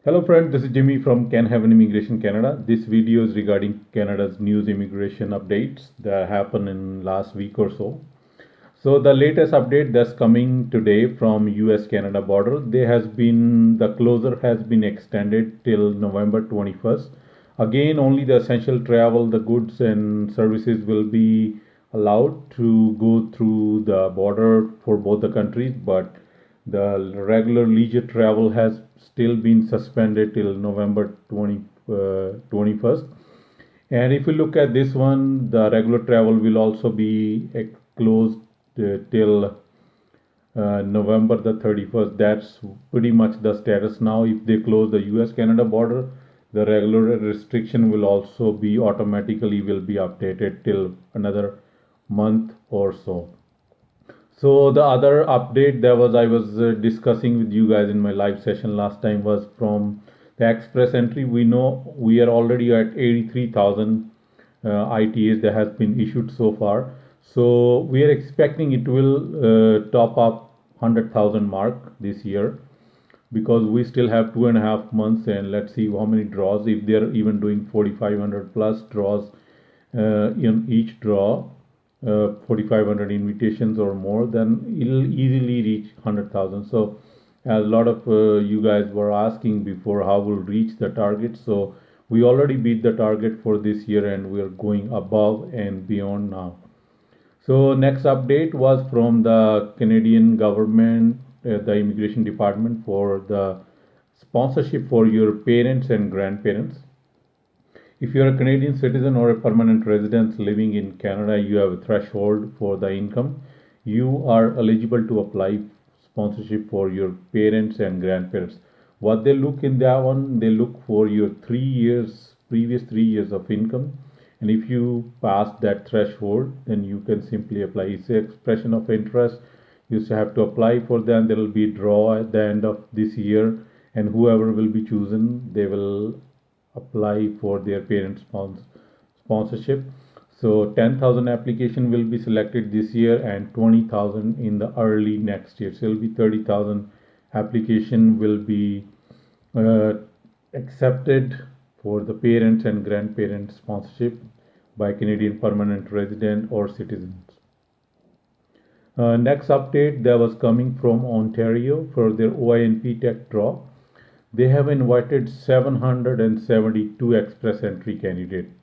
Hello friend, this is Jimmy from Can Heaven Immigration Canada. This video is regarding Canada's news immigration updates that happened in last week or so. So the latest update that's coming today from US Canada border, there has been the closure has been extended till November 21st. Again, only the essential travel, the goods and services will be allowed to go through the border for both the countries, but the regular leisure travel has still been suspended till November 21st. And if you look at this one, the regular travel will also be closed till November the 31st. That's pretty much the status now. If they close the US Canada border, the regular restriction will also be automatically will be updated till another month or so. So the other update that was I was discussing with you guys in my live session last time was from the express entry. We know we are already at 83,000 ITAs that has been issued so far. So we are expecting it will top up 100,000 mark this year because we still have 2.5 months, and let's see how many draws. If they're even doing 4,500 plus draws in each draw, 4,500 invitations or more, then it'll easily reach 100,000. So a lot of you guys were asking before how we'll reach the target. So we already beat the target for this year, and we are going above and beyond now. So next update was from the Canadian government, the immigration department, for the sponsorship for your parents and grandparents. If you are a Canadian citizen or a permanent resident living in Canada, you have a threshold for the income. You are eligible to apply sponsorship for your parents and grandparents. What they look in that one, they look for your 3 years, previous 3 years of income. And if you pass that threshold, then you can simply apply. It's an expression of interest. You just have to apply for them. There will be a draw at the end of this year, and whoever will be chosen, they will apply for their parents sponsorship. So 10,000 application will be selected this year and 20,000 in the early next year. So it will be 30,000 application will be uh, accepted for the parents and grandparents sponsorship by Canadian permanent resident or citizens. Next update that was coming from Ontario for their OINP Tech Draw. They have invited 772 express entry candidates.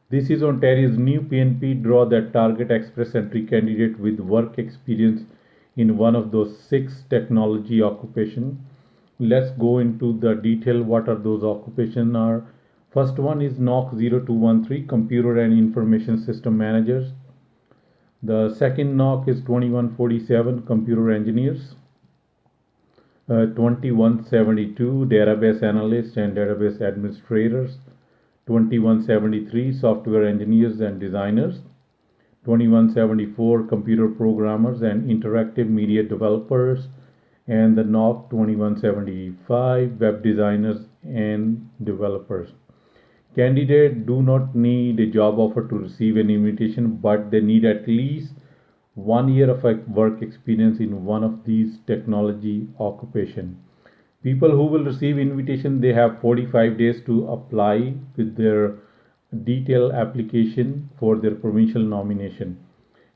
This is Ontario's new PNP draw that target express entry candidate with work experience in one of those 6 technology occupation. Let's go into the detail what are those occupation are. First one is NOC 0213 Computer and Information System Managers. The second NOC is 2147 Computer Engineers. 2172 Database Analysts and Database Administrators. 2173 Software Engineers and Designers. 2174 Computer Programmers and Interactive Media Developers. And the NOC 2175 Web Designers and Developers. Candidates do not need a job offer to receive an invitation, but they need at least 1 year of work experience in one of these technology occupation. People who will receive invitation, they have 45 days to apply with their detailed application for their provincial nomination.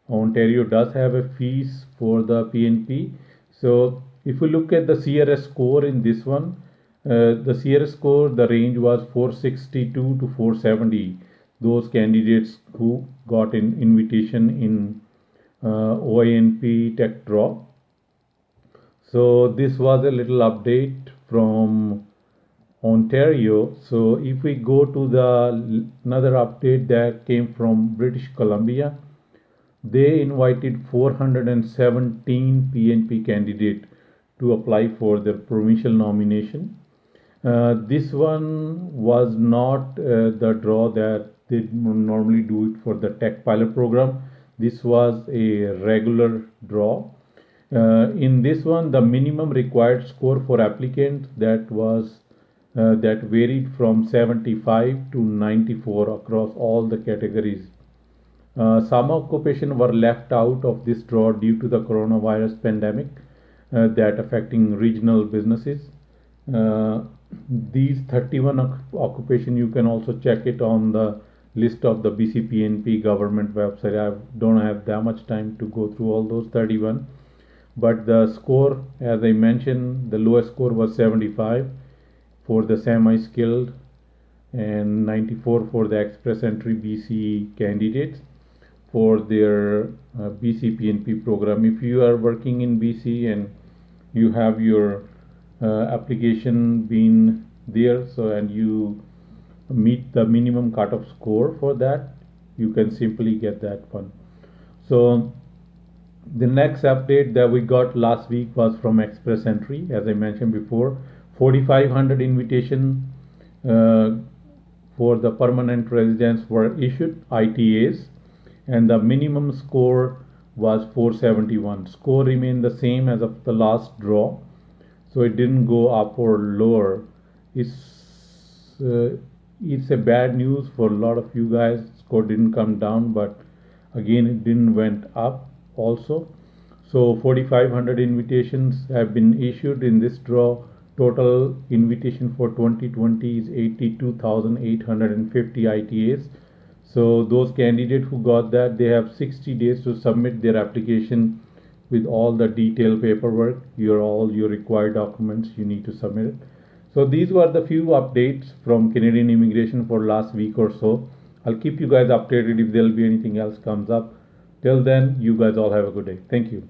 Ontario does have a fees for the PNP. So if we look at the CRS score in this one, the CRS score, the range was 462 to 470. Those candidates who got an invitation in OINP Tech Draw. So this was a little update from Ontario. So if we go to the another update that came from British Columbia, they invited 417 PNP candidates to apply for their provincial nomination. This one was not the draw that they normally do it for the tech pilot program. This was a regular draw. In this one, the minimum required score for applicants that varied from 75 to 94 across all the categories. Some occupations were left out of this draw due to the coronavirus pandemic that affecting regional businesses. Uh, these 31 occupation, you can also check it on the list of the BCPNP government website. I don't have that much time to go through all those 31, but the score, as I mentioned, the lowest score was 75 for the semi-skilled and 94 for the express entry BC candidates for their BCPNP program. If you are working in BC and you have your application been there, so and you meet the minimum cutoff score for that, you can simply get that one. So the next update that we got last week was from express entry. As I mentioned before, 4500 invitation uh, for the permanent residents were issued, ITAs, and the minimum score was 471. Score remained the same as of the last draw, so it didn't go up or lower. It's a bad news for a lot of you guys. Score didn't come down, but again it didn't went up also. So 4500 invitations have been issued in this draw. Total invitation for 2020 is 82,850 ITAs. So those candidates who got that, they have 60 days to submit their application with all the detailed paperwork, all your required documents you need to submit it. So these were the few updates from Canadian immigration for last week or so. I'll keep you guys updated if there'll be anything else comes up. Till then, you guys all have a good day. Thank you.